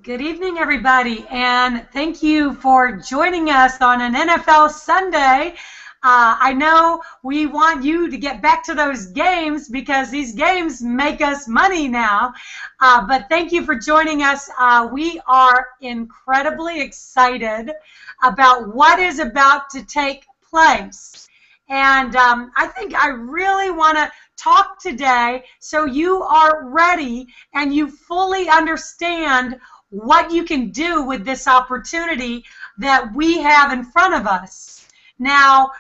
Good evening, everybody, and thank you for joining us on an NFL Sunday. I know we want you to get back to those games because these games make us money now, but thank you for joining us. We are incredibly excited about what is about to take place. And I think I really want to talk today so you are ready and you fully understand what you can do with this opportunity that we have in front of us. Now,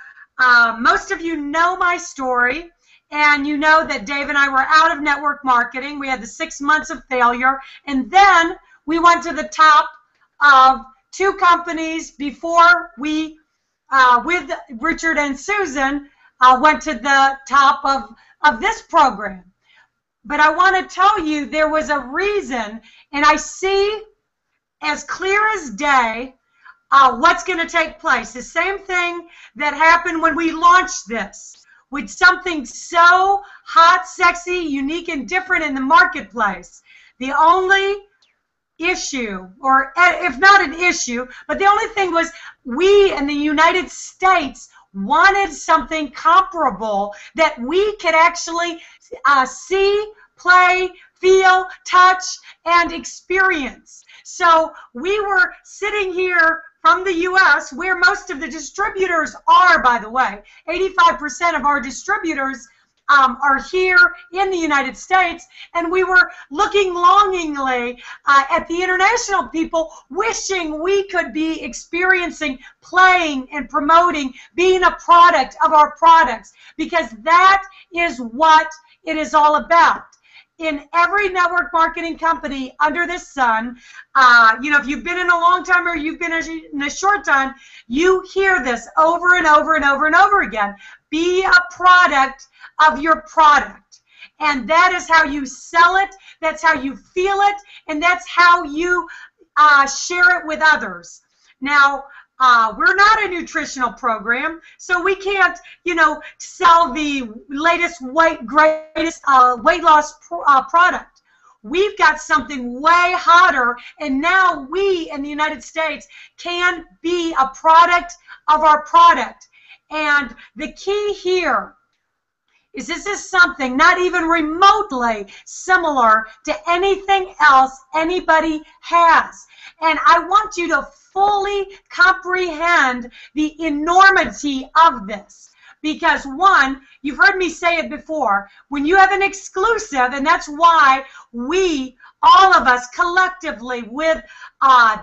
most of you know my story, and you know that Dave and I were out of network marketing. We had the 6 months of failure, and then we went to the top of 2 companies before we, with Richard and Susan, went to the top of this program. But I want to tell you there was a reason, and I see as clear as day what's going to take place. The same thing that happened when we launched this, with something so hot, sexy, unique, and different in the marketplace. The only issue, or if not an issue, but the only thing was we in the United States wanted something comparable that we could actually see, play, feel, touch, and experience. So we were sitting here from the U.S., where most of the distributors are, by the way. 85% of our distributors are here in the United States, and we were looking longingly at the international people, wishing we could be experiencing, playing, and promoting, being a product of our products, because that is what it is all about. In every network marketing company under the sun, if you've been in a long time or you've been in a short time, you hear this over and over and over and over again. Be a product of your product. And that is how you sell it, that's how you feel it, and that's how you share it with others. Now, we're not a nutritional program, so we can't, sell the latest greatest weight loss product. We've got something way hotter, and now we in the United States can be a product of our product. And the key here is this is something not even remotely similar to anything else anybody has. And I want you to fully comprehend the enormity of this. Because one, you've heard me say it before, when you have an exclusive, and that's why we, all of us collectively with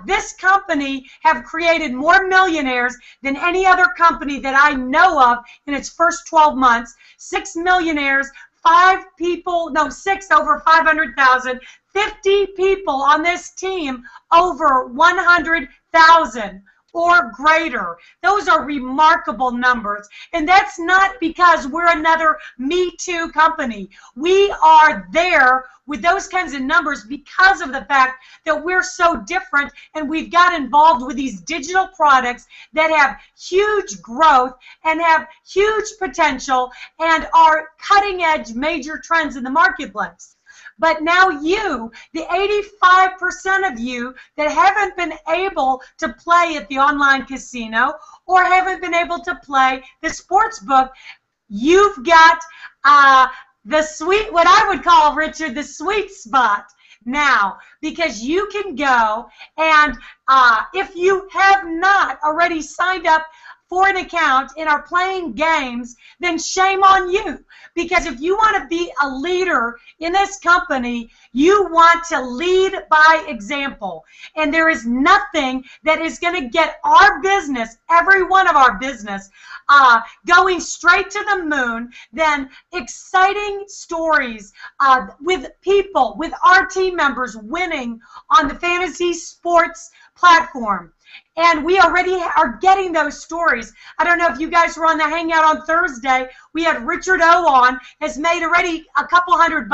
this company, have created more millionaires than any other company that I know of in its first 12 months. 6 millionaires, 6 over 500,000, 50 people on this team over 100,000 or greater. Those are remarkable numbers. And that's not because we're another Me Too company. We are there with those kinds of numbers because of the fact that we're so different, and we've got involved with these digital products that have huge growth and have huge potential and are cutting edge major trends in the marketplace. But now you, the 85% of you that haven't been able to play at the online casino or haven't been able to play the sports book, you've got the sweet, what I would call, Richard, the sweet spot now, because you can go and if you have not already signed up for an account and are playing games, then shame on you. Because if you want to be a leader in this company, you want to lead by example. And there is nothing that is going to get our business, every one of our business, going straight to the moon than exciting stories with people, with our team members winning on the fantasy sports platform. And we already are getting those stories. I don't know if you guys were on the Hangout on Thursday. We had Richard O on, has made already a couple $100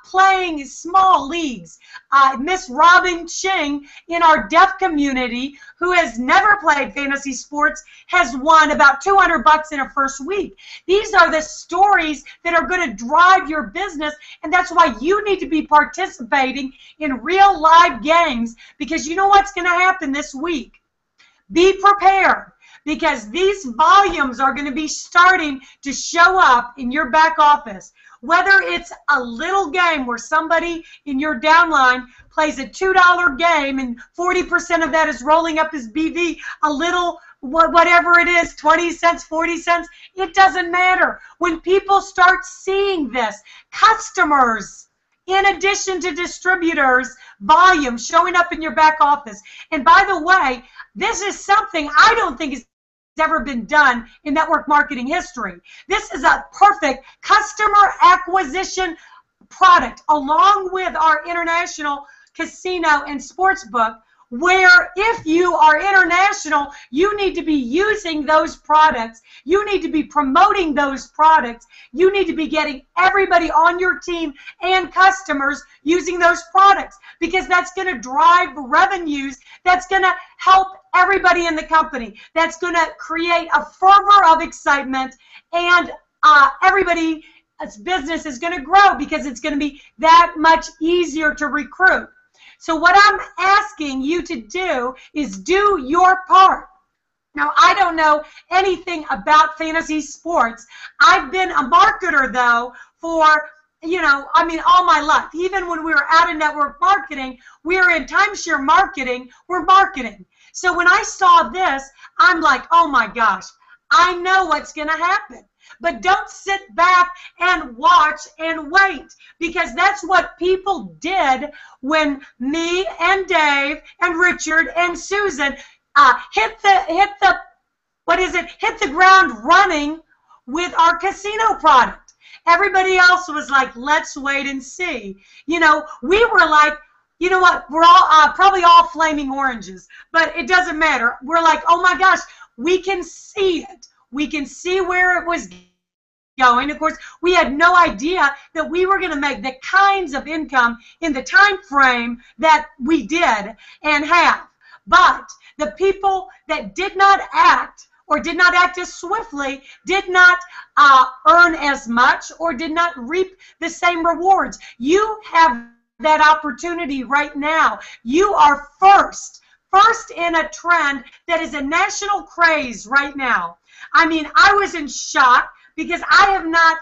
playing small leagues. Miss Robin Ching in our deaf community, who has never played fantasy sports, has won about $200 in her first week. These are the stories that are going to drive your business, and that's why you need to be participating in real live games, because you know what's going to happen this week. Be prepared, because these volumes are going to be starting to show up in your back office. Whether it's a little game where somebody in your downline plays a $2 game and 40% of that is rolling up his BV, a little, whatever it is, 20 cents, 40 cents, it doesn't matter. When people start seeing this, customers, in addition to distributors, volume showing up in your back office. And by the way, this is something I don't think is ever been done in network marketing history. This is a perfect customer acquisition product, along with our international casino and sports book, where if you are international, you need to be using those products. You need to be promoting those products. You need to be getting everybody on your team and customers using those products, because that's going to drive revenues. That's going to help everybody in the company. That's going to create a fervor of excitement, and everybody's business is going to grow because it's going to be that much easier to recruit. So what I'm asking you to do is do your part. Now, I don't know anything about fantasy sports. I've been a marketer, though, for, all my life. Even when we were out in network marketing, we were in timeshare marketing, we're marketing. So when I saw this, I'm like, oh my gosh, I know what's going to happen. But don't sit back and watch and wait, because that's what people did when me and Dave and Richard and Susan hit the ground running with our casino product. Everybody else was like, let's wait and see. We were like, you know what, we're all probably all flaming oranges, but it doesn't matter. We're like, oh my gosh, we can see it. We can see where it was going. Of course, we had no idea that we were going to make the kinds of income in the time frame that we did and have. But the people that did not act, or did not act as swiftly, did not earn as much, or did not reap the same rewards. You have that opportunity right now. You are first in a trend that is a national craze right now. I mean, I was in shock, because I have not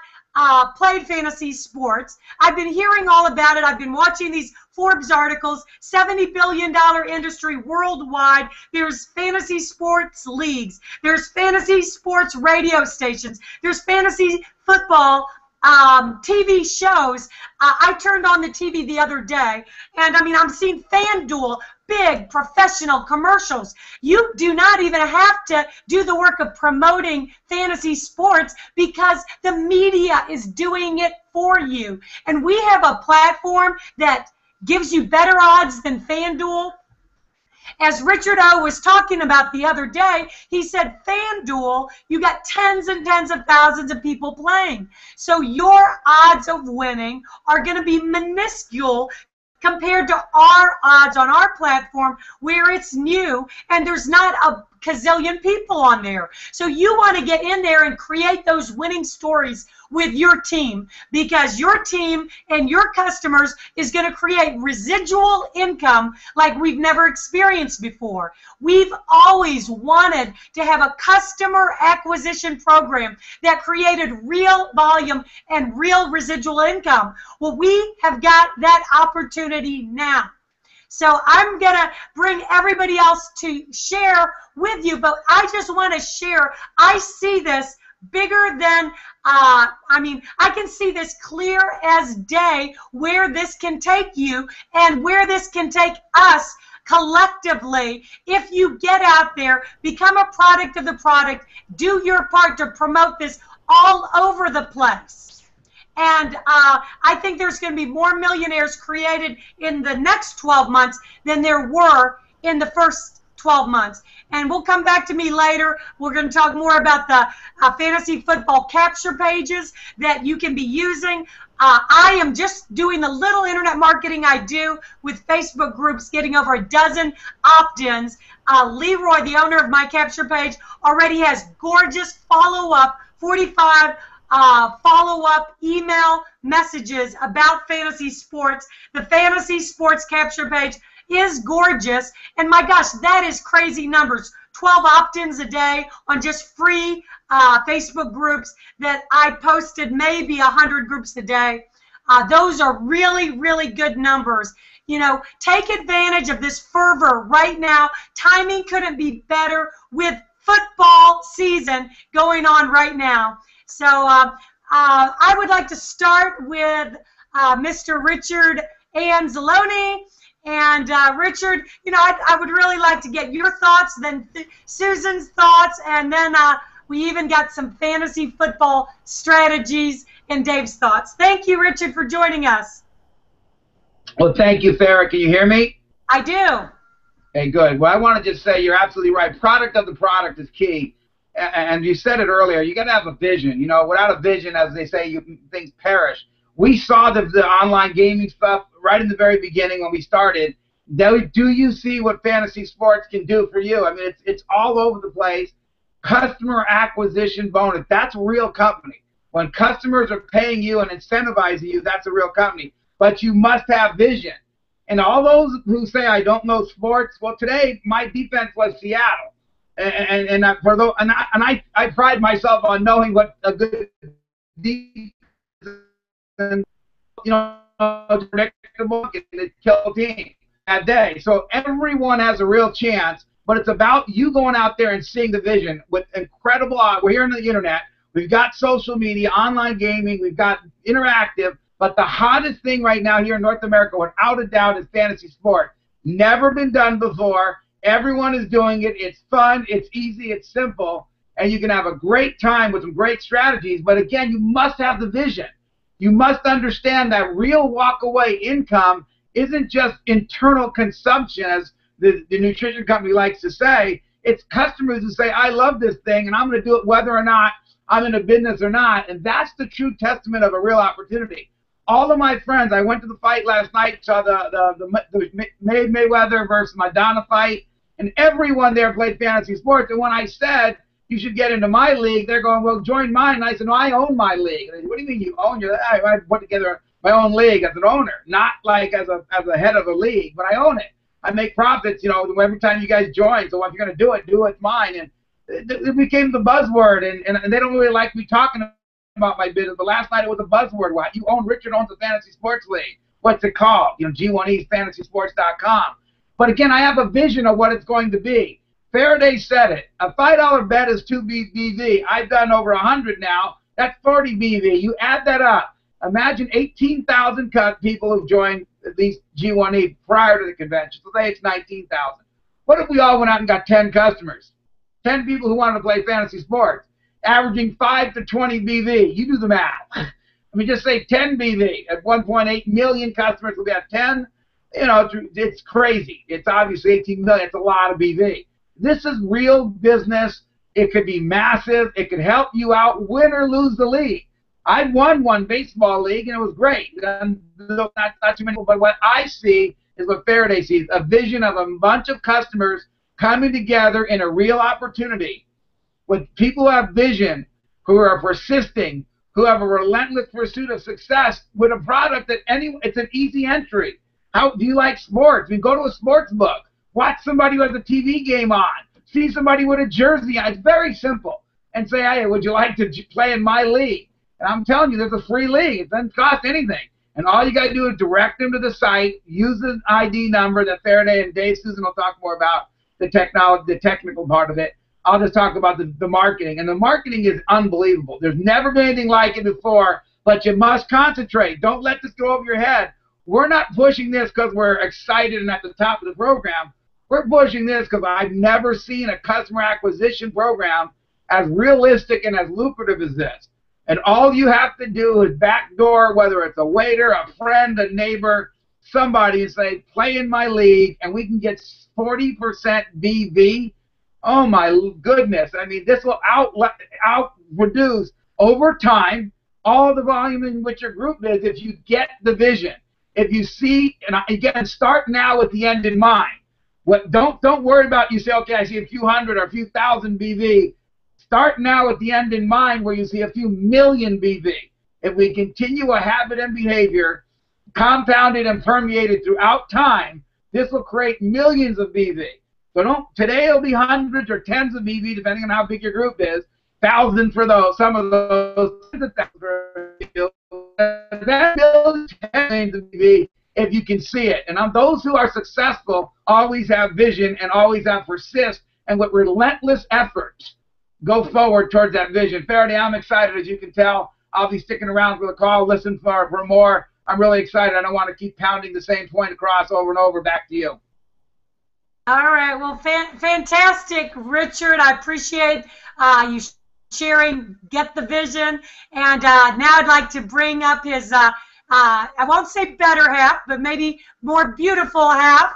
played fantasy sports. I've been hearing all about it. I've been watching these Forbes articles, $70 billion industry worldwide. There's fantasy sports leagues. There's fantasy sports radio stations. There's fantasy football TV shows. I turned on the TV the other day, and I'm seeing FanDuel, big professional commercials. You do not even have to do the work of promoting fantasy sports, because the media is doing it for you. And we have a platform that gives you better odds than FanDuel. As Richard O was talking about the other day, he said, FanDuel, you got tens and tens of thousands of people playing. So your odds of winning are going to be minuscule compared to our odds on our platform, where it's new and there's not a gazillion people on there. So you want to get in there and create those winning stories with your team, because your team and your customers is going to create residual income like we've never experienced before. We've always wanted to have a customer acquisition program that created real volume and real residual income. Well, we have got that opportunity now. So I'm going to bring everybody else to share with you, but I just want to share. I see this bigger than, I can see this clear as day, where this can take you and where this can take us collectively. If you get out there, become a product of the product, do your part to promote this all over the place. And I think there's going to be more millionaires created in the next 12 months than there were in the first 12 months. And we'll come back to me later. We're going to talk more about the fantasy football capture pages that you can be using. I am just doing the little internet marketing I do with Facebook groups, getting over a dozen opt-ins. Leroy, the owner of my capture page, already has gorgeous follow-up, 45 follow-up email messages about fantasy sports. The fantasy sports capture page is gorgeous, and my gosh, that is crazy numbers. 12 opt-ins a day on just free Facebook groups that I posted, maybe 100 groups a day. Those are really, really good numbers. You know, take advantage of this fervor right now. Timing couldn't be better with football season going on right now. So I would like to start with Mr. Richard Anzalone. And Richard, you know, I would really like to get your thoughts, then Susan's thoughts, and then we even got some fantasy football strategies and Dave's thoughts. Thank you, Richard, for joining us. Well, thank you, Farah. Can you hear me? I do. Hey, good. Well, I want to just say you're absolutely right. Product of the product is key. And you said it earlier, you got to have a vision. You know, without a vision, as they say, things perish. We saw the online gaming stuff right in the very beginning when we started. Do you see what fantasy sports can do for you? I mean, it's all over the place. Customer acquisition bonus, that's a real company. When customers are paying you and incentivizing you, that's a real company. But you must have vision. And all those who say, I don't know sports, well, today my defense was Seattle. I pride myself on knowing what a good defense is, you know, predictable and kill team that day. So everyone has a real chance, but it's about you going out there and seeing the vision with incredible. We're here on the internet. We've got social media, online gaming. We've got interactive. But the hottest thing right now here in North America, without a doubt, is fantasy sport. Never been done before. Everyone is doing it. It's fun. It's easy. It's simple. And you can have a great time with some great strategies. But again, you must have the vision. You must understand that real walk-away income isn't just internal consumption, as the nutrition company likes to say. It's customers who say, I love this thing, and I'm going to do it whether or not I'm in a business or not. And that's the true testament of a real opportunity. All of my friends, I went to the fight last night, saw the Mayweather versus Madonna fight, and everyone there played fantasy sports. And when I said, you should get into my league, they're going, well, join mine. And I said, no, I own my league. And they said, what do you mean you own your league? I put together my own league as an owner, not like as a head of a league, but I own it. I make profits, you know, every time you guys join. So if you're going to do it mine. And it became the buzzword, and they don't really like me talking about my business. But last night it was a buzzword. What? You own, Richard owns a fantasy sports league. What's it called? You know, G1EFantasySports.com. But again, I have a vision of what it's going to be. Faraday said it. A $5 bet is 2 BV. I've done over 100 now. That's 40 BV. You add that up. Imagine 18,000 people who've joined these G1E prior to the convention. So say it's 19,000. What if we all went out and got 10 customers? 10 people who wanted to play fantasy sports, averaging 5 to 20 BV. You do the math. I mean, just say 10 BV. At 1.8 million customers, we'll be at 10. You know, it's crazy. It's obviously 18 million. It's a lot of BV. This is real business. It could be massive. It could help you out, win or lose the league. I won one baseball league, and it was great. Not too many, but what I see is what Faraday sees, a vision of a bunch of customers coming together in a real opportunity with people who have vision, who are persisting, who have a relentless pursuit of success with a product that it's an easy entry. How do you like sports? I mean, go to a sports book. Watch somebody who has a TV game on. See somebody with a jersey on. It's very simple. And say, hey, would you like to play in my league? And I'm telling you, there's a free league. It doesn't cost anything. And all you got to do is direct them to the site, use the ID number that Faraday and Dave Susan will talk more about, the technical part of it. I'll just talk about the marketing. And the marketing is unbelievable. There's never been anything like it before, but you must concentrate. Don't let this go over your head. We're not pushing this because we're excited and at the top of the program. We're pushing this because I've never seen a customer acquisition program as realistic and as lucrative as this. And all you have to do is backdoor, whether it's a waiter, a friend, a neighbor, somebody, and say, play in my league, and we can get 40% BV. Oh, my goodness. I mean, this will out reduce over time all the volume in which your group is if you get the vision. If you see, and again, start now with the end in mind. Don't worry about, you say, okay, I see a few hundred or a few thousand BV. Start now with the end in mind where you see a few million BV. If we continue a habit and behavior, compounded and permeated throughout time, this will create millions of BV. So today it'll be hundreds or tens of BV depending on how big your group is. Thousands for those, some of those, tens of thousands for that millions, millions of BV if you can see it. And those who are successful always have vision and always have persist and with relentless efforts go forward towards that vision. Faraday, I'm excited, as you can tell. I'll be sticking around for the call, listen for more. I'm really excited. I don't want to keep pounding the same point across over and over. Back to you. All right. Well, fantastic, Richard. I appreciate you sharing, get the vision. And now I'd like to bring up his, I won't say better half, but maybe more beautiful half,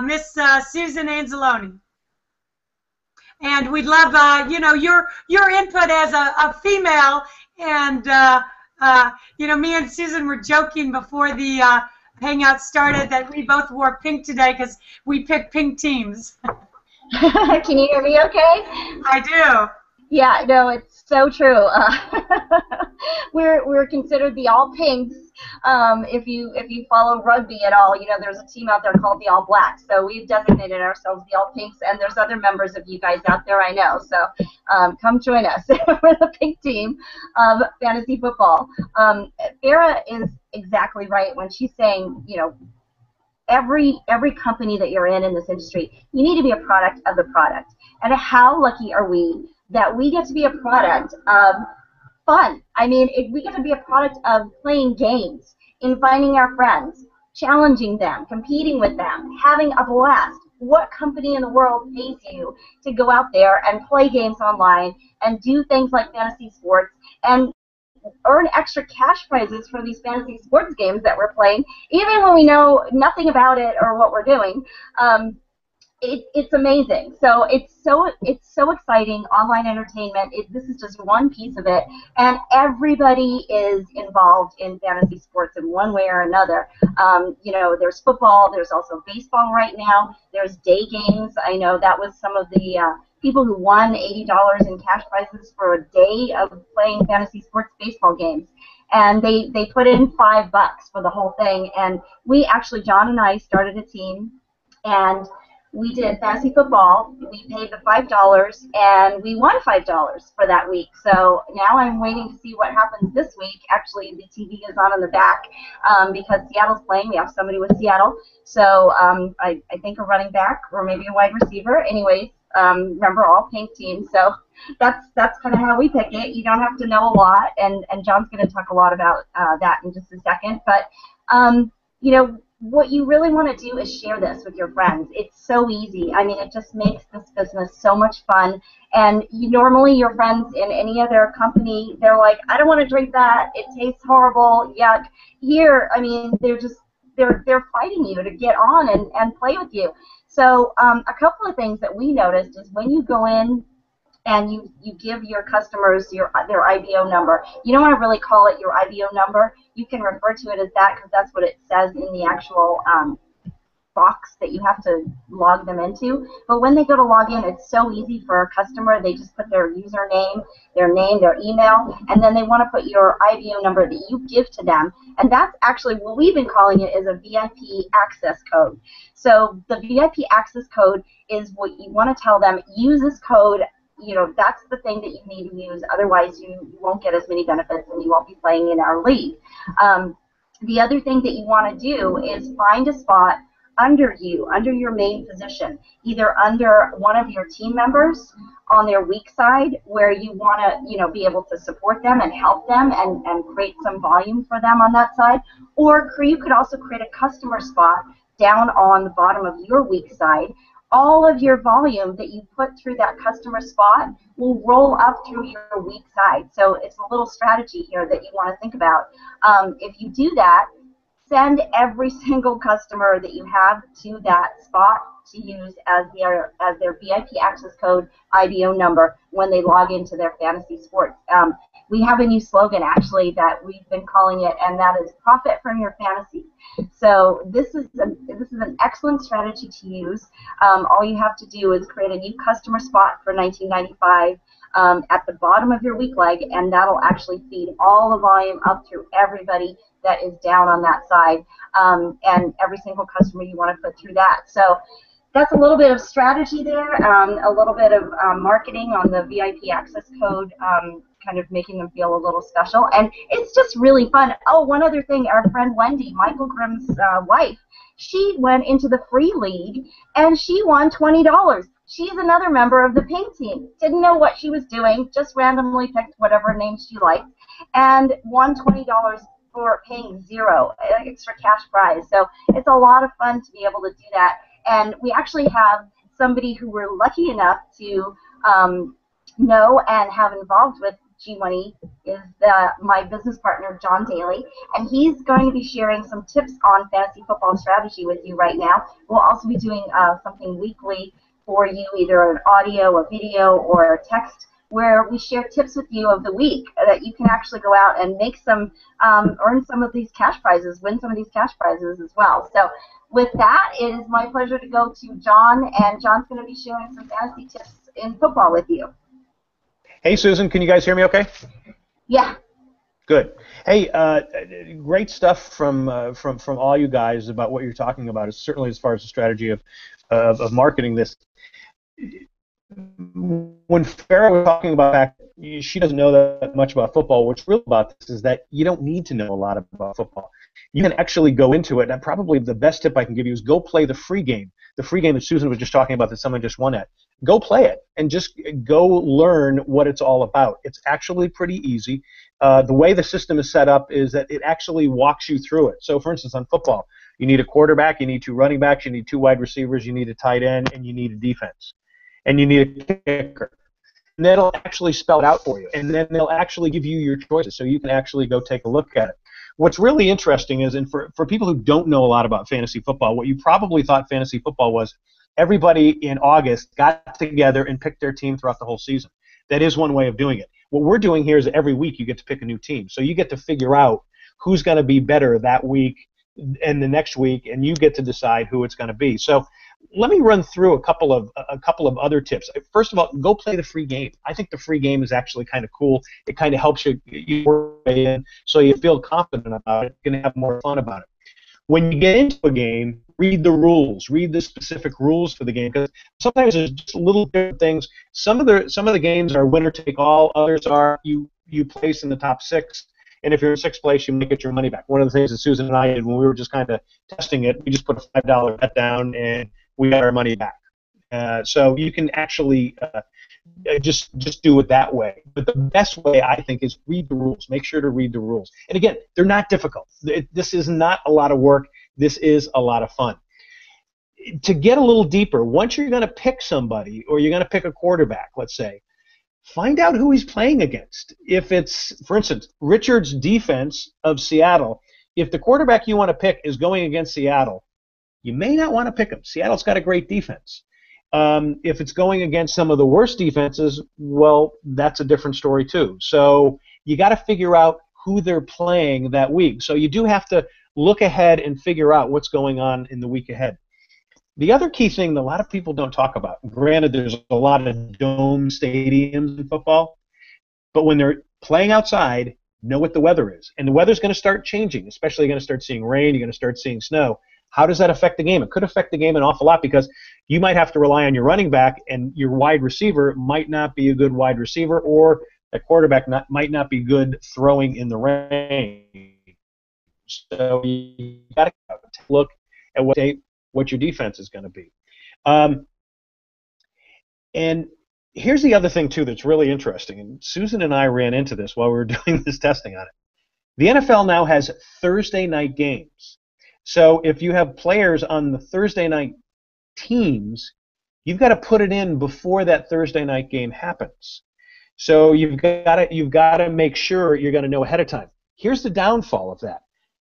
Miss Susan Anzalone. And we'd love, you know, your input as a female. And, you know, me and Susan were joking before the hangout started that we both wore pink today because we picked pink teams. Can you hear me okay? I do. Yeah, no, it's so true. We're considered the All Pinks. If you follow rugby at all, you know there's a team out there called the All Blacks. So we've designated ourselves the All Pinks, and there's other members of you guys out there I know. So come join us. We're the pink team of fantasy football. Farah is exactly right when she's saying, you know, every company that you're in this industry, you need to be a product of the product. And how lucky are we that we get to be a product of fun. I mean, we get to be a product of playing games, inviting our friends, challenging them, competing with them, having a blast. What company in the world pays you to go out there and play games online and do things like fantasy sports and earn extra cash prizes for these fantasy sports games that we're playing, even when we know nothing about it or what we're doing? It's amazing. So it's so exciting. Online entertainment. This is just one piece of it, and everybody is involved in fantasy sports in one way or another. You know, there's football. There's also baseball right now. There's day games. I know that was some of the people who won $80 in cash prizes for a day of playing fantasy sports baseball games. And they put in $5 for the whole thing. And we actually, John and I started a team, and we did fantasy football. We paid the $5, and we won $5 for that week. So now I'm waiting to see what happens this week. Actually, the TV is on in the back because Seattle's playing. We have somebody with Seattle. So I think a running back or maybe a wide receiver. Anyways, remember, all pink teams. So that's kind of how we pick it. You don't have to know a lot, and John's going to talk a lot about that in just a second. But you know, what you really want to do is share this with your friends. It's so easy. I mean, it just makes this business so much fun. And normally your friends in any other company, they're like, I don't want to drink that. It tastes horrible. Yuck. Here, I mean, they're fighting you to get on and play with you. So a couple of things that we noticed is when you go in and you give your customers their IBO number. You don't want to really call it your IBO number. You can refer to it as that because that's what it says in the actual box that you have to log them into. But when they go to log in, it's so easy for a customer. They just put their username, their email, and then they want to put your IBO number that you give to them. And that's actually what we've been calling it is a VIP access code. So the VIP access code is what you want to tell them, use this code. You know, that's the thing that you need to use. Otherwise, you won't get as many benefits and you won't be playing in our league. The other thing that you want to do is find a spot under your main position, either under one of your team members on their weak side where you want to, you know, be able to support them and help them and create some volume for them on that side. Or you could also create a customer spot down on the bottom of your weak side. All of your volume that you put through that customer spot will roll up through your weak side. So it's a little strategy here that you want to think about. If you do that, send every single customer that you have to that spot to use as their VIP access code IBO number when they log into their fantasy sports. we have a new slogan actually that we've been calling it, and that is "Profit from Your Fantasy." So this is an excellent strategy to use. All you have to do is create a new customer spot for $19.95 at the bottom of your week leg, and that'll actually feed all the volume up through everybody that is down on that side, and every single customer you want to put through that. So that's a little bit of strategy there, a little bit of marketing on the VIP access code, kind of making them feel a little special. And it's just really fun. Oh, one other thing, our friend Wendy, Michael Grimm's wife, she went into the free league and she won $20. She's another member of the pink team. Didn't know what she was doing, just randomly picked whatever name she liked, and won $20 for paying $0, extra cash prize. So it's a lot of fun to be able to do that. And we actually have somebody who we're lucky enough to know and have involved with G1E is my business partner, John Daly, and he's going to be sharing some tips on fantasy football strategy with you right now. We'll also be doing something weekly for you, either an audio, a video, or a text, where we share tips with you of the week that you can actually go out and make some, earn some of these cash prizes, win some of these cash prizes as well. So with that, it is my pleasure to go to John, and John's going to be sharing some fantasy tips in football with you. Hey, Susan, can you guys hear me okay? Yeah. Good. Hey, great stuff from all you guys about what you're talking about, certainly as far as the strategy of marketing this. When Farah was talking about that, she doesn't know that much about football. What's real about this is that you don't need to know a lot about football. You can actually go into it, and probably the best tip I can give you is go play the free game that Susan was just talking about that someone just won at. Go play it and just go learn what it's all about. It's actually pretty easy. The way the system is set up is that it actually walks you through it. So, for instance, on football, you need a quarterback, you need 2 running backs, you need 2 wide receivers, you need a tight end, and you need a defense. And you need a kicker. And that'll actually spell it out for you. And then they'll actually give you your choices so you can actually go take a look at it. What's really interesting is, and for people who don't know a lot about fantasy football, what you probably thought fantasy football was, everybody in August got together and picked their team throughout the whole season. That is one way of doing it. What we're doing here is every week you get to pick a new team. So you get to figure out who's going to be better that week and the next week, and you get to decide who it's going to be. So let me run through a couple of other tips. First of all, go play the free game. I think the free game is actually kind of cool. It kind of helps you work in, so you feel confident about it. You're going to have more fun about it. When you get into a game, read the rules. Read the specific rules for the game, because sometimes there's just little different things. Some of the games are winner take all. Others are you place in the top 6. And if you're in 6th place, you might get your money back. One of the things that Susan and I did when we were just kind of testing it, we just put a $5 bet down and we got our money back. So you can actually just do it that way. But the best way, I think, is read the rules. Make sure to read the rules. And again, they're not difficult. This is not a lot of work. This is a lot of fun. To get a little deeper, once you're going to pick somebody, or you're going to pick a quarterback, let's say, find out who he's playing against. If it's, for instance, Richard's defense of Seattle, if the quarterback you want to pick is going against Seattle, you may not want to pick him. Seattle's got a great defense. If it's going against some of the worst defenses, well, that's a different story too. So you got to figure out who they're playing that week. So you do have to look ahead and figure out what's going on in the week ahead. The other key thing that a lot of people don't talk about, granted there's a lot of dome stadiums in football, but when they're playing outside, know what the weather is. And the weather's going to start changing, especially you're going to start seeing rain, you're going to start seeing snow. How does that affect the game? It could affect the game an awful lot, because you might have to rely on your running back, and your wide receiver might not be a good wide receiver, or the quarterback might not be good throwing in the rain. So you got to take a look at what your defense is going to be. And here's the other thing, too, that's really interesting. And Susan and I ran into this while we were doing this testing on it. The NFL now has Thursday night games. So if you have players on the Thursday night teams, you've got to put it in before that Thursday night game happens. So you've got to make sure you're going to know ahead of time. Here's the downfall of that.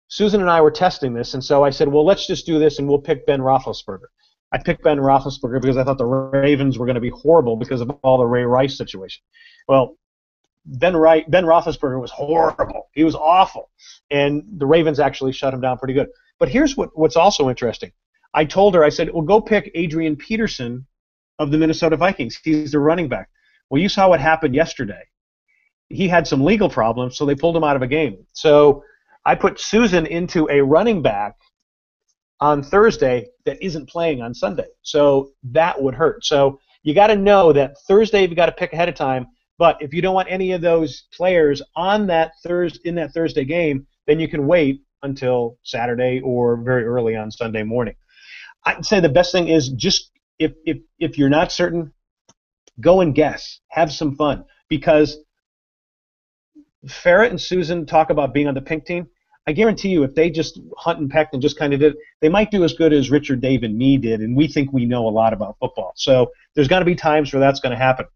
Susan and I were testing this, and so I said, well, let's just do this, and we'll pick Ben Roethlisberger. I picked Ben Roethlisberger because I thought the Ravens were going to be horrible because of all the Ray Rice situation. Well, Ben Roethlisberger was horrible. He was awful. And the Ravens actually shut him down pretty good. But here's what's also interesting. I told her, I said, well, go pick Adrian Peterson of the Minnesota Vikings. He's the running back. Well, you saw what happened yesterday. He had some legal problems, so they pulled him out of a game. So I put Susan into a running back on Thursday that isn't playing on Sunday. So that would hurt. So you got to know that Thursday you've got to pick ahead of time. But if you don't want any of those players on that Thursday game, then you can wait until Saturday or very early on Sunday morning. I'd say the best thing is just if you're not certain, go and guess. Have some fun. Because Farrah and Susan talk about being on the pink team. I guarantee you if they just hunt and pecked and just kind of did, they might do as good as Richard, Dave, and me did, and we think we know a lot about football. So there's got to be times where that's going to happen.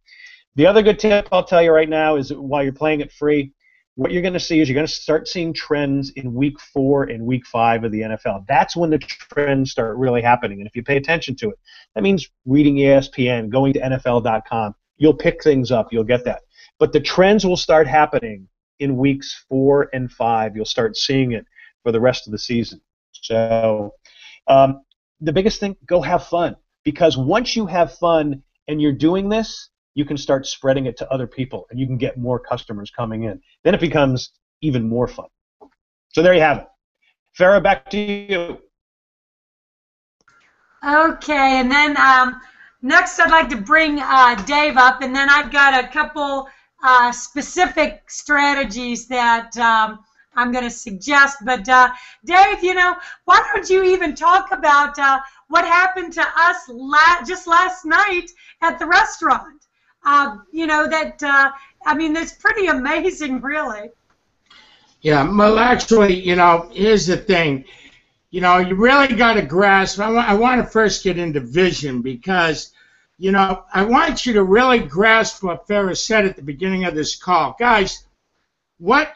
The other good tip I'll tell you right now is while you're playing it free, what you're going to see is you're going to start seeing trends in Week 4 and Week 5 of the NFL. That's when the trends start really happening, and if you pay attention to it, that means reading ESPN, going to NFL.com. You'll pick things up. You'll get that. But the trends will start happening in Weeks 4 and 5. You'll start seeing it for the rest of the season. So the biggest thing, go have fun. Because once you have fun and you're doing this, you can start spreading it to other people, and you can get more customers coming in. Then it becomes even more fun. So there you have it. Farrah, back to you. Okay, and then next I'd like to bring Dave up, and then I've got a couple specific strategies that I'm going to suggest. But Dave, why don't you even talk about what happened to us just last night at the restaurant? That's pretty amazing, really. Yeah, well, actually, here's the thing. You really got to grasp. I want to first get into vision because, I want you to really grasp what Farrah said at the beginning of this call. Guys, what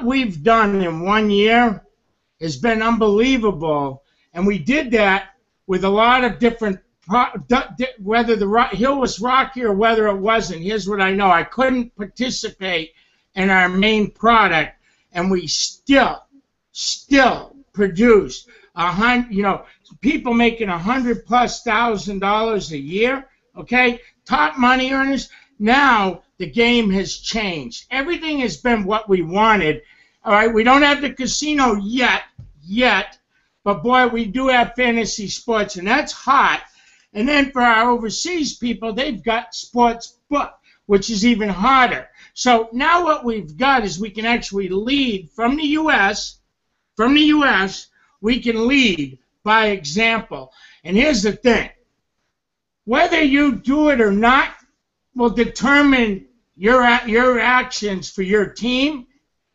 we've done in 1 year has been unbelievable, and we did that with a lot of different whether the hill was rocky or whether it wasn't. Here's what I know. I couldn't participate in our main product, and we still produced people making $100,000+ a year, okay? Top money earners. Now the game has changed. Everything has been what we wanted. All right, we don't have the casino yet, but boy, we do have fantasy sports, and that's hot. And then for our overseas people, they've got sports book, which is even hotter. So now what we've got is we can actually lead from the U.S. We can lead by example. And here's the thing. Whether you do it or not will determine your actions for your team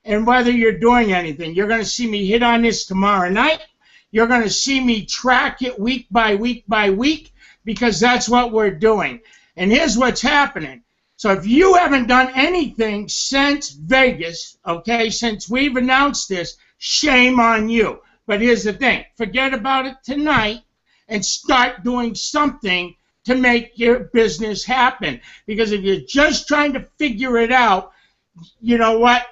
and whether you're doing anything. You're going to see me hit on this tomorrow night. You're going to see me track it week by week by week, because that's what we're doing. And here's what's happening. So if you haven't done anything since Vegas, okay, since we've announced this, shame on you. But here's the thing. Forget about it tonight and start doing something to make your business happen. Because if you're just trying to figure it out, you know what?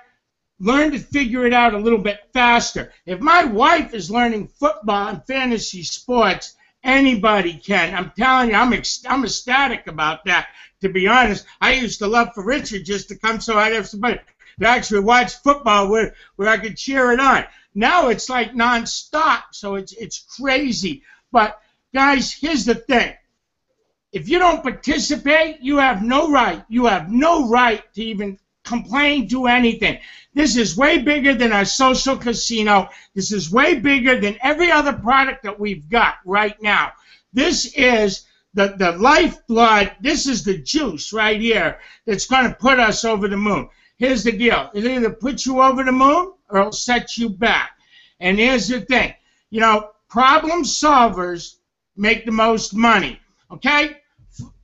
Learn to figure it out a little bit faster. If my wife is learning football and fantasy sports, anybody can. I'm telling you, I'm ecstatic about that, to be honest. I used to love for Richard just to come so I'd have somebody to actually watch football where I could cheer it on. Now it's like nonstop, so it's crazy. But, guys, here's the thing. If you don't participate, you have no right. You have no right to even complain, do anything. This is way bigger than our social casino. This is way bigger than every other product that we've got right now. This is the lifeblood. This is the juice right here that's going to put us over the moon. Here's the deal. It'll either put you over the moon or it'll set you back. And here's the thing. Problem solvers make the most money. Okay?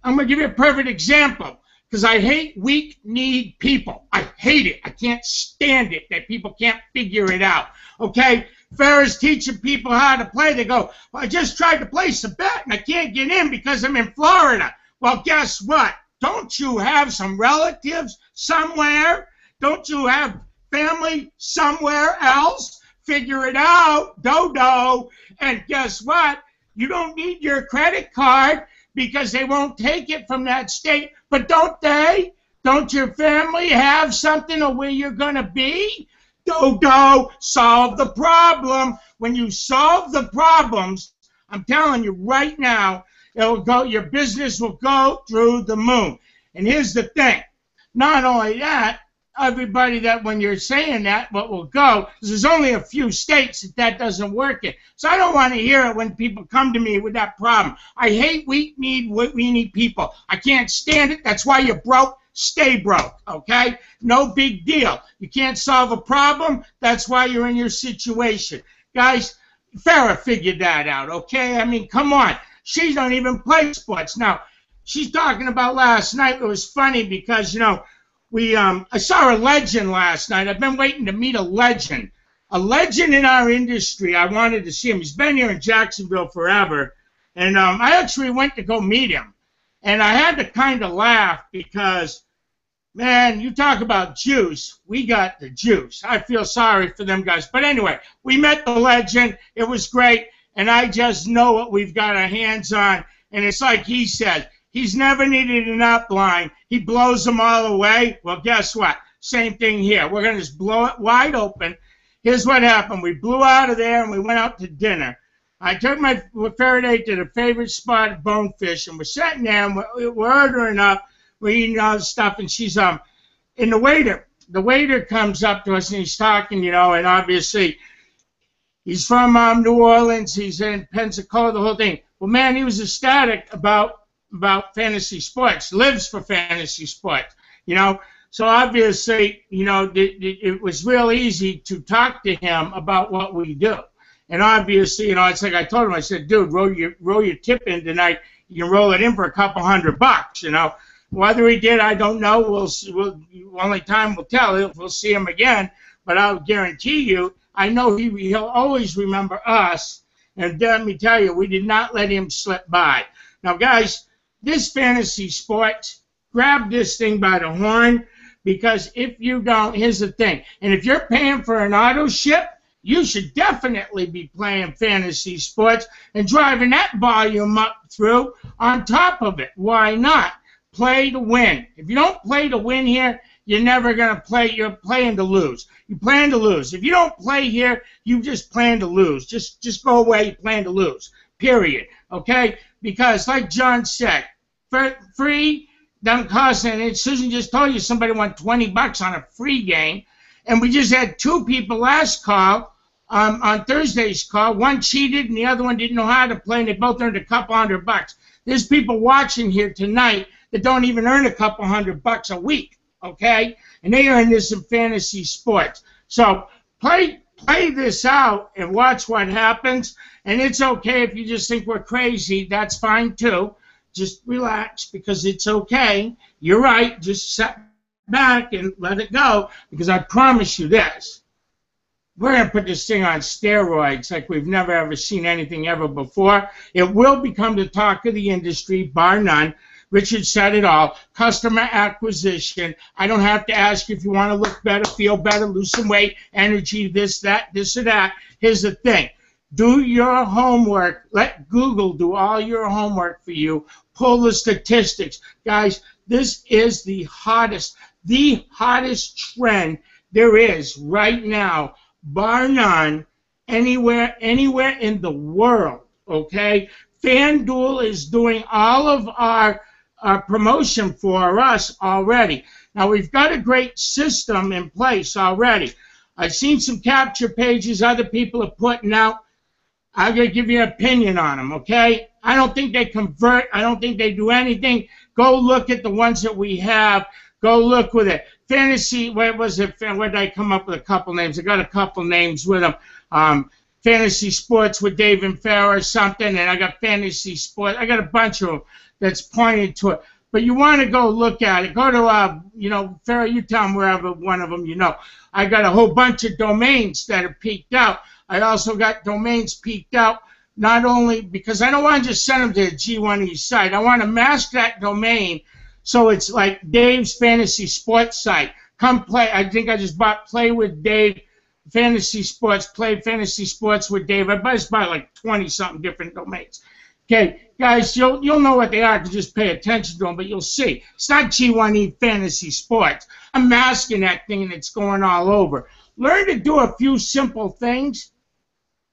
I'm going to give you a perfect example. Because I hate weak-kneed people. I hate it. I can't stand it that people can't figure it out. Okay? Farrah's teaching people how to play. They go, well, I just tried to place a bet and I can't get in because I'm in Florida. Well, guess what? Don't you have some relatives somewhere? Don't you have family somewhere else? Figure it out, dodo. And guess what? You don't need your credit card because they won't take it from that state. But don't they? Don't your family have something of where you're going to be? Dodo, solve the problem. When you solve the problems, I'm telling you right now, it'll go. Your business will go through the moon. And here's the thing. Not only that, everybody that when you're saying that, what will go, because there's only a few states that doesn't work in. So I don't want to hear it when people come to me with that problem. I hate weak-kneed people. I can't stand it. That's why you're broke. Stay broke, okay? No big deal. You can't solve a problem. That's why you're in your situation. Guys, Farrah figured that out, okay? I mean, come on. She don't even play sports. Now, she's talking about last night. It was funny because, you know, I saw a legend last night. I've been waiting to meet a legend in our industry. I wanted to see him. He's been here in Jacksonville forever. And I actually went to go meet him. And I had to kind of laugh because, man, you talk about juice. We got the juice. I feel sorry for them guys. But anyway, we met the legend. It was great. And I just know what we've got our hands on. And it's like he said, he's never needed an upline. He blows them all away. Well, guess what? Same thing here. We're going to just blow it wide open. Here's what happened. We blew out of there and we went out to dinner. I took my Faraday to the favorite spot at Bonefish, and we're sitting there, and we're ordering up, we're eating all this stuff, and she's, and the waiter comes up to us, and he's talking, you know, and obviously, he's from New Orleans, he's in Pensacola, the whole thing. Well, man, he was ecstatic about fantasy sports, lives for fantasy sports, you know. So obviously, you know, it was real easy to talk to him about what we do. And obviously, you know, it's like I told him, I said, dude, roll your tip in tonight. You can roll it in for a couple $100, you know. Whether he did, I don't know. Only time will tell. We'll see him again. But I'll guarantee you, I know he'll always remember us. And let me tell you, we did not let him slip by. Now, guys, this fantasy sports, grab this thing by the horn. Because if you don't, here's the thing. And if you're paying for an auto ship, you should definitely be playing fantasy sports and driving that volume up through on top of it. Why not? Play to win. If you don't play to win here, you're never going to play. You're playing to lose. You plan to lose. If you don't play here, you just plan to lose. Just go away. You plan to lose. Period. Okay? Because like John said, free doesn't cost anything. Susan just told you somebody won $20 on a free game. And we just had two people last call, on Thursday's call. One cheated and the other one didn't know how to play, and they both earned a couple $100. There's people watching here tonight that don't even earn a couple $100 a week, okay? And they earn this in fantasy sports. So play this out and watch what happens. And it's okay if you just think we're crazy. That's fine, too. Just relax because it's okay. You're right. Just sit back and let it go, because I promise you this, we're going to put this thing on steroids like we've never ever seen anything ever before. It will become the talk of the industry, bar none. Richard said it all. Customer acquisition. I don't have to ask you if you want to look better, feel better, lose some weight, energy, this, that, this, or that. Here's the thing. Do your homework. Let Google do all your homework for you. Pull the statistics. Guys, this is the hottest trend there is right now, bar none, anywhere in the world, okay? FanDuel is doing all of our promotion for us already. Now, we've got a great system in place already. I've seen some capture pages other people are putting out. I'm going to give you an opinion on them, okay? I don't think they convert. I don't think they do anything. Go look at the ones that we have. Go look with it. Fantasy, where was it? Where did I come up with a couple names? I got a couple names with them. Fantasy Sports with Dave and Farrah or something, and I got Fantasy Sports. I got a bunch of them that's pointed to it. But you want to go look at it. Go to, Farrah, you tell them wherever one of them you know. I got a whole bunch of domains that are peaked out. I also got domains peaked out, not only because I don't want to just send them to a G1E site. I want to mask that domain So it's like Dave's Fantasy Sports site. Come play. I think I just bought Play with Dave Fantasy Sports. Play Fantasy Sports with Dave. I just bought like 20-something different domains. Okay, guys, you'll know what they are if you just pay attention to them, but you'll see. It's not G1E Fantasy Sports. I'm masking that thing and it's going all over. Learn to do a few simple things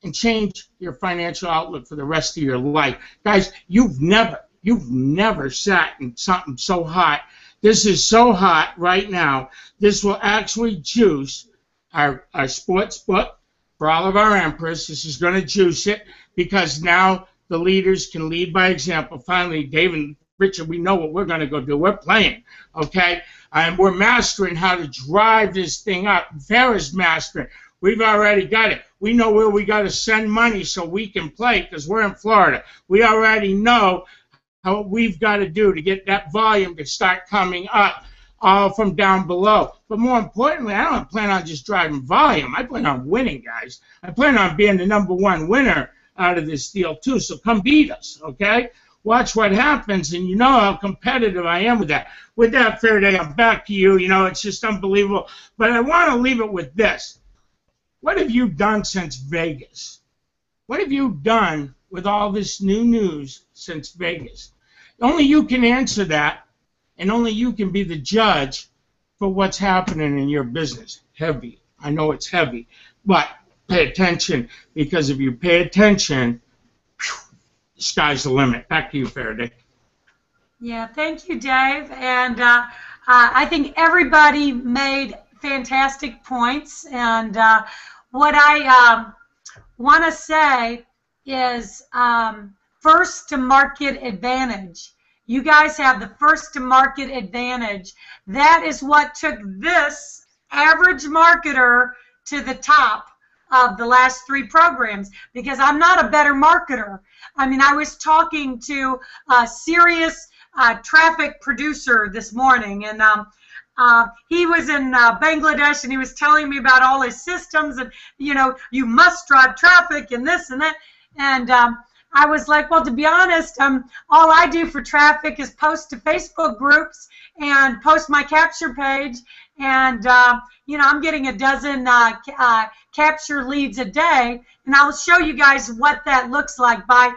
and change your financial outlook for the rest of your life. Guys, you've never sat in something so hot. This is so hot right now. This will actually juice our sports book for all of our emperors. This is going to juice it because now the leaders can lead by example. Finally, Dave and Richard, we know what we're going to go do. We're playing, okay? And we're mastering how to drive this thing up. Farrah's mastering. We've already got it. We know where we got to send money so we can play because we're in Florida. We already know what we've got to do to get that volume to start coming up all from down below. But more importantly, I don't plan on just driving volume. I plan on winning, guys. I plan on being the #1 winner out of this deal too, so come beat us, okay? Watch what happens, and you know how competitive I am with that. With that, Faraday, I'm back to you. You know, it's just unbelievable. But I want to leave it with this. What have you done since Vegas? What have you done with all this new news since Vegas? Only you can answer that, and only you can be the judge for what's happening in your business. Heavy. I know it's heavy, but pay attention, because if you pay attention, the sky's the limit. Back to you, Faraday. Yeah, thank you, Dave. And I think everybody made fantastic points. And what I want to say is first to market advantage. You guys have the first to market advantage. That is what took this average marketer to the top of the last 3 programs, because I'm not a better marketer. I mean, I was talking to a serious traffic producer this morning, and he was in Bangladesh, and he was telling me about all his systems, and, you know, you must drive traffic and this and that. And I was like, well, to be honest, all I do for traffic is post to Facebook groups and post my capture page, and you know, I'm getting a dozen capture leads a day, and I'll show you guys what that looks like. By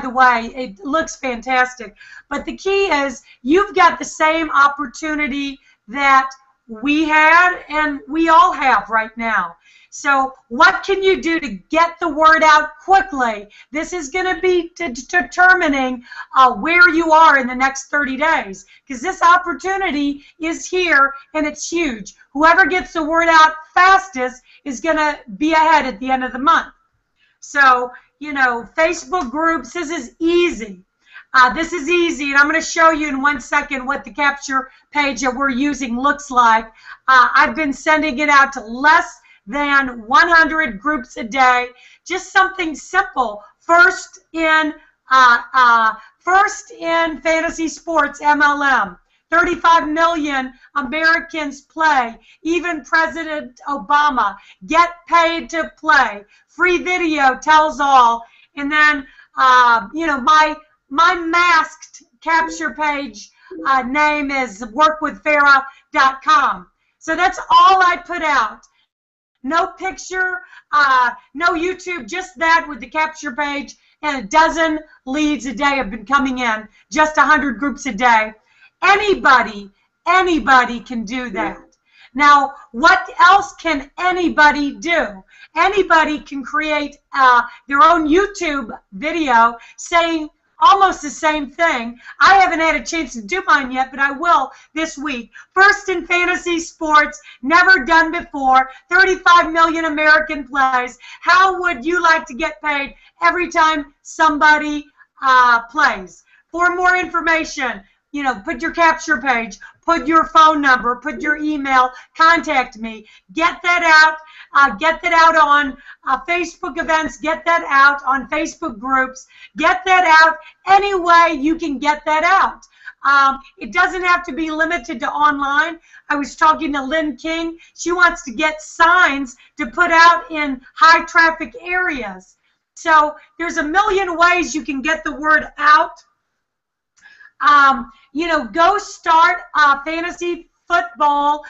the way, it looks fantastic. But the key is you've got the same opportunity that we had and we all have right now. So what can you do to get the word out quickly? This is going to be determining where you are in the next 30 days, because this opportunity is here and it's huge. Whoever gets the word out fastest is going to be ahead at the end of the month. So, you know, Facebook groups, this is easy. This is easy, and I'm going to show you in 1 second what the capture page that we're using looks like. I've been sending it out to less than 100 groups a day. Just something simple. First in fantasy sports MLM. 35 million Americans play. Even President Obama. Get paid to play. Free video tells all. And then, you know, my masked capture page name is workwithfarah.com. So that's all I put out. No picture, no YouTube, just that with the capture page, and a dozen leads a day have been coming in, just 100 groups a day. Anybody can do that. Now, what else can anybody do? Anybody can create their own YouTube video saying almost the same thing. I haven't had a chance to do mine yet, but I will this week. First in fantasy sports, never done before, 35 million American plays. How would you like to get paid every time somebody plays? For more information, you know, put your capture page, put your phone number, put your email, contact me. Get that out. Get that out on Facebook events. Get that out on Facebook groups. Get that out any way you can get that out. It doesn't have to be limited to online. I was talking to Lynn King. She wants to get signs to put out in high traffic areas. So there's a million ways you can get the word out. you know, go start fantasy football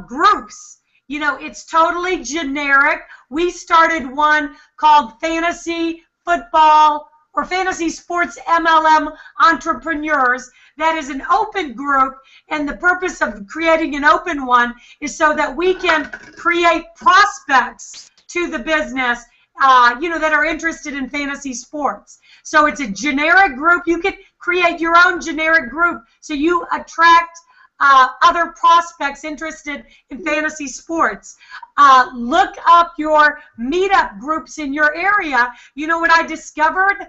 groups. You know, it's totally generic. We started one called Fantasy Football or Fantasy Sports MLM Entrepreneurs. That is an open group, and the purpose of creating an open one is so that we can create prospects to the business, you know, that are interested in fantasy sports. So it's a generic group. You could create your own generic group so you attract other prospects interested in fantasy sports. Look up your meetup groups in your area. You know what I discovered?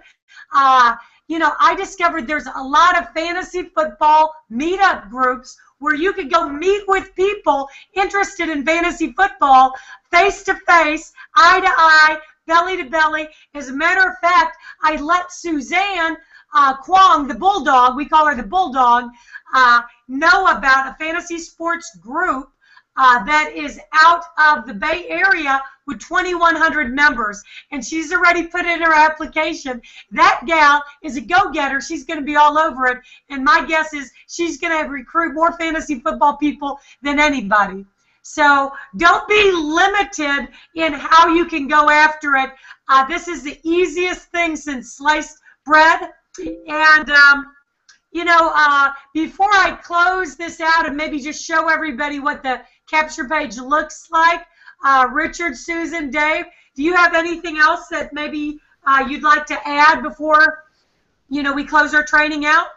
You know, I discovered there's a lot of fantasy football meetup groups where you could go meet with people interested in fantasy football face to face, eye to eye, belly to belly. As a matter of fact, I let Suzanne Kwong, the Bulldog, we call her the Bulldog, know about a fantasy sports group that is out of the Bay Area with 2,100 members, and she's already put in her application. That gal is a go-getter. She's going to be all over it, and my guess is she's going to recruit more fantasy football people than anybody. So don't be limited in how you can go after it. This is the easiest thing since sliced bread. And, you know, before I close this out and maybe just show everybody what the capture page looks like, Richard, Susan, Dave, do you have anything else that maybe you'd like to add before, you know, we close our training out?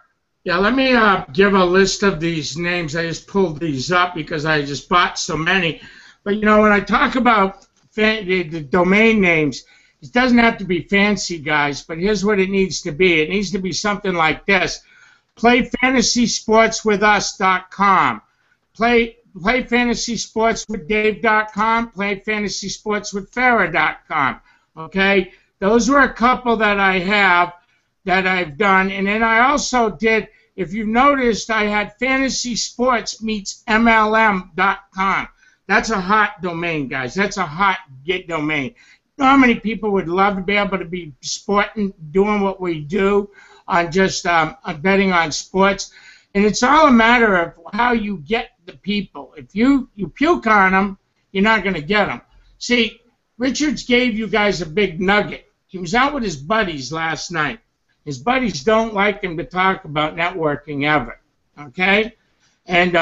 Yeah, let me give a list of these names. I just pulled these up because I just bought so many. But, you know, when I talk about the domain names, it doesn't have to be fancy, guys, but here's what it needs to be. It needs to be something like this. PlayFantasySportsWithUs.com. PlayFantasySportsWithDave.com. PlayFantasySportsWithFarah.com. Okay? Those were a couple that I have that I've done. And then I also did, if you noticed, I had Fantasy Sports meets MLM.com. That's a hot domain, guys. That's a hot domain. You know how many people would love to be able to be sporting, doing what we do on just betting on sports? And it's all a matter of how you get the people. If you puke on them, you're not going to get them. See, Richards gave you guys a big nugget. He was out with his buddies last night. His buddies don't like him to talk about networking ever, okay? And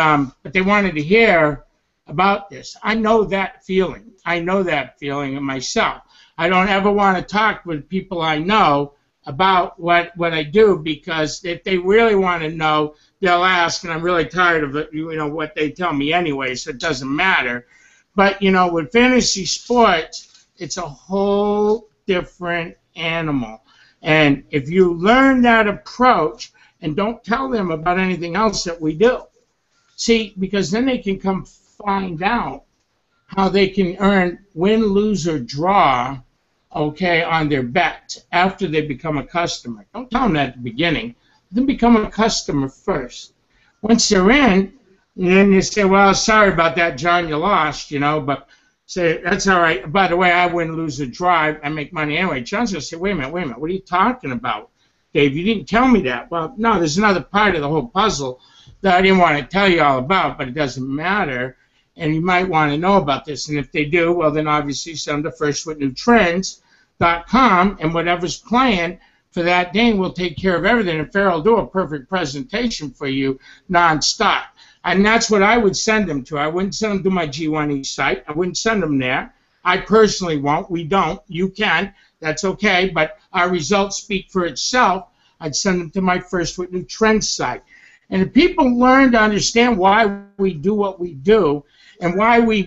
but they wanted to hear about this. I know that feeling. I know that feeling of myself. I don't ever want to talk with people I know about what I do, because if they really want to know, they'll ask, and I'm really tired of it, you know, what they tell me anyway, so it doesn't matter. But, you know, with fantasy sports, it's a whole different animal. And if you learn that approach and don't tell them about anything else that we do, see, because then they can come find out how they can earn win, lose, or draw, okay, on their bet after they become a customer. Don't tell them that at the beginning. Let them become a customer first. Once they're in, then you say, well, sorry about that, John, you lost, you know, but say, that's all right. By the way, I win, lose, or draw. I make money anyway. John's going to say, wait a minute, what are you talking about, Dave? You didn't tell me that. Well, no, there's another part of the whole puzzle that I didn't want to tell you all about, but it doesn't matter. And you might want to know about this. And if they do, well, then obviously send to firstwithnewtrends.com, and whatever's playing for that day will take care of everything. And Farah will do a perfect presentation for you nonstop. And that's what I would send them to. I wouldn't send them to my G1E site. I wouldn't send them there. I personally won't. We don't. You can. That's okay. But our results speak for itself. I'd send them to my First with New Trends site. And if people learn to understand why we do what we do and why we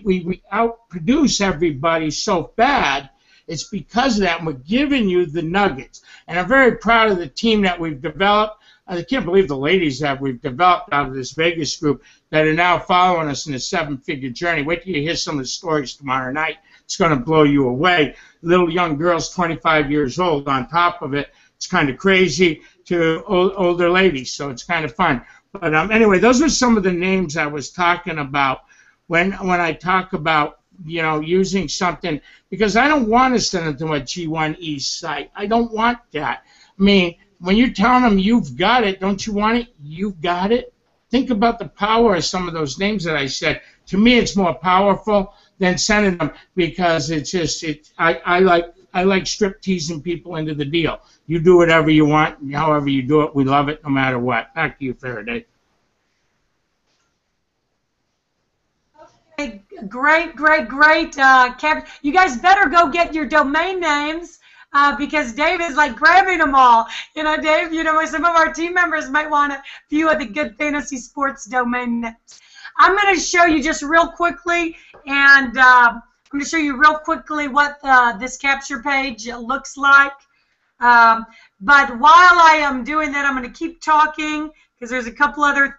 outproduce everybody so bad, it's because of that. And we're giving you the nuggets. And I'm very proud of the team that we've developed. I can't believe the ladies that we've developed out of this Vegas group that are now following us in a 7-figure journey. Wait till you hear some of the stories tomorrow night. It's going to blow you away. Little young girls, 25 years old, on top of it. It's kind of crazy, to older ladies, so it's kind of fun. But anyway, those are some of the names I was talking about when I talk about, you know, using something, because I don't want to send them to a G1E site. I don't want that. I mean, when you're telling them you've got it, don't you want it? You've got it. Think about the power of some of those names that I said. To me, it's more powerful than sending them, because it's just I like strip teasing people into the deal. You do whatever you want, however you do it. We love it no matter what. Back to you, Faraday. Okay, great. You guys better go get your domain names. Because Dave is like grabbing them all. You know, Dave, some of our team members might want a few of the good fantasy sports domain names. I'm going to show you just real quickly, and I'm going to show you real quickly what this capture page looks like. But while I am doing that, I'm going to keep talking because there's a couple other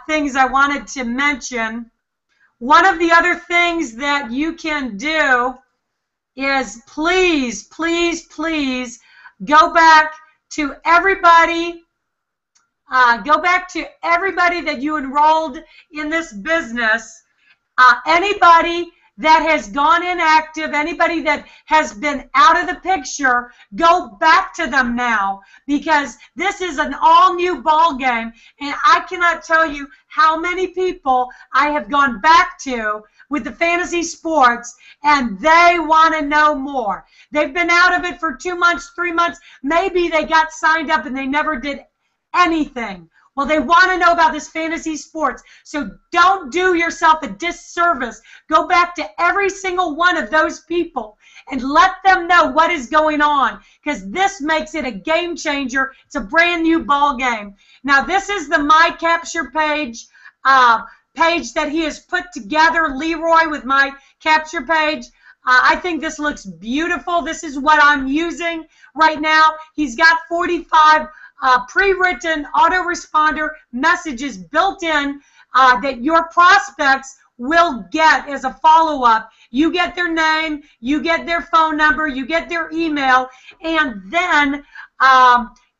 things I wanted to mention. One of the other things that you can do is please go back to everybody that you enrolled in this business. Anybody that has gone inactive, anybody that has been out of the picture, go back to them now, because this is an all-new ball game, and I cannot tell you how many people I have gone back to with the fantasy sports, and they want to know more. They've been out of it for 2 months, 3 months. Maybe they got signed up and they never did anything. Well, they want to know about this fantasy sports. So don't do yourself a disservice. Go back to every single one of those people and let them know what is going on, because this makes it a game changer. It's a brand new ball game. Now, this is the My Capture page that he has put together, Leroy, with My Capture page. I think this looks beautiful. This is what I'm using right now. He's got 45 pre-written autoresponder messages built in that your prospects will get as a follow-up. You get their name, you get their phone number, you get their email, and then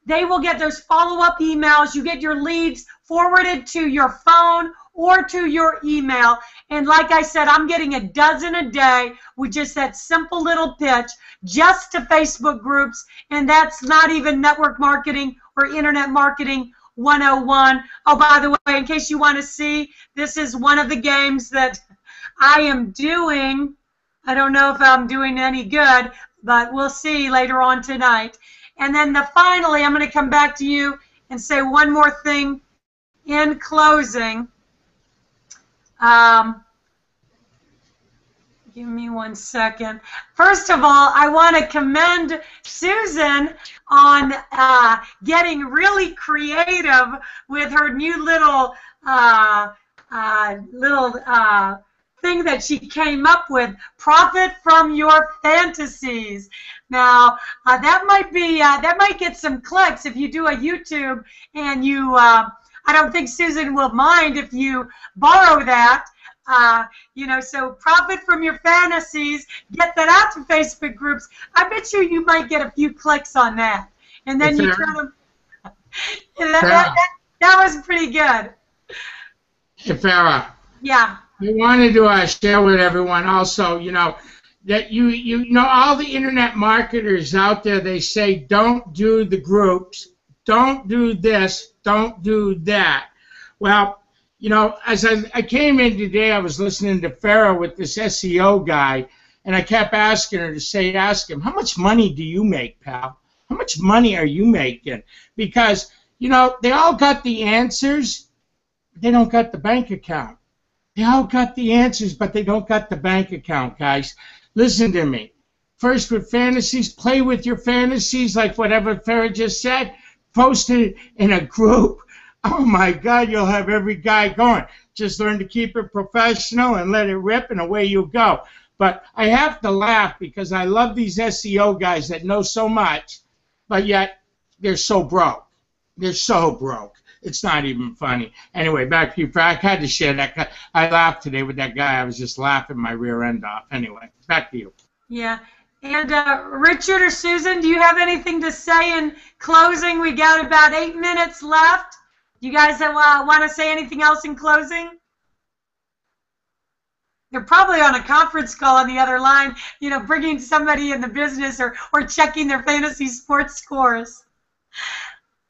they will get those follow-up emails. You get your leads forwarded to your phone or to your email. And like I said, I'm getting a dozen a day with just that simple little pitch just to Facebook groups, and that's not even network marketing or internet marketing 101. Oh, by the way, in case you want to see, this is one of the games that I am doing. I don't know if I'm doing any good, but we'll see later on tonight. And then finally, I'm going to come back to you and say one more thing in closing. Give me 1 second. First of all, I want to commend Susan on getting really creative with her new little thing that she came up with. Profit from your fantasies. Now that might get some clicks if you do a YouTube, and you. I don't think Susan will mind if you borrow that. So profit from your fantasies, get that out to Facebook groups. I bet you might get a few clicks on that. And then you turn them. That was pretty good. Hey, Farah. Yeah. I wanted to share with everyone also, that you know all the internet marketers out there, they say don't do the groups, don't do this, don't do that. Well, as I came in today, I was listening to Farah with this SEO guy, and I kept asking her to ask him, how much money do you make, pal? How much money are you making? Because, they all got the answers, but they don't got the bank account. They all got the answers, but they don't got the bank account, guys. Listen to me. First, with fantasies, play with your fantasies, like whatever Farah just said. Post it in a group. Oh my God, you'll have every guy going. Just learn to keep it professional and let it rip, and away you go. But I have to laugh because I love these SEO guys that know so much, but yet they're so broke. They're so broke. It's not even funny. Anyway, back to you. I had to share that. I laughed today with that guy. I was just laughing my rear end off. Anyway, back to you. Yeah. And Richard or Susan, do you have anything to say in closing? We got about 8 minutes left. You guys want to say anything else in closing? They're probably on a conference call on the other line, bringing somebody in the business or checking their fantasy sports scores.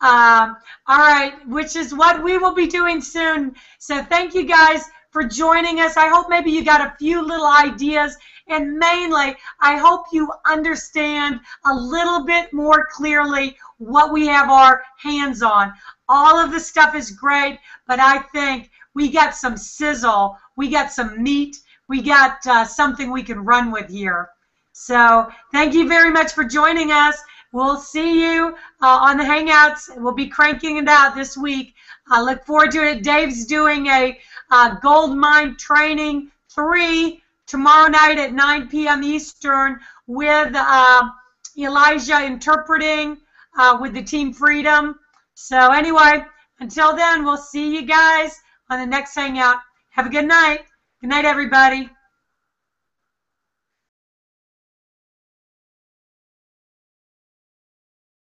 All right, which is what we will be doing soon. So thank you guys for joining us. I hope maybe you got a few little ideas, and mainly I hope you understand a little bit more clearly what we have our hands on. All of the stuff is great, but I think we got some sizzle, we got some meat, we got something we can run with here. So thank you very much for joining us. We'll see you on the Hangouts. We'll be cranking it out this week. I look forward to it. Dave's doing a gold mine training 3 tomorrow night at 9 p.m. Eastern with Elijah interpreting with the Team Freedom. So anyway, until then, we'll see you guys on the next Hangout. Have a good night. Good night, everybody.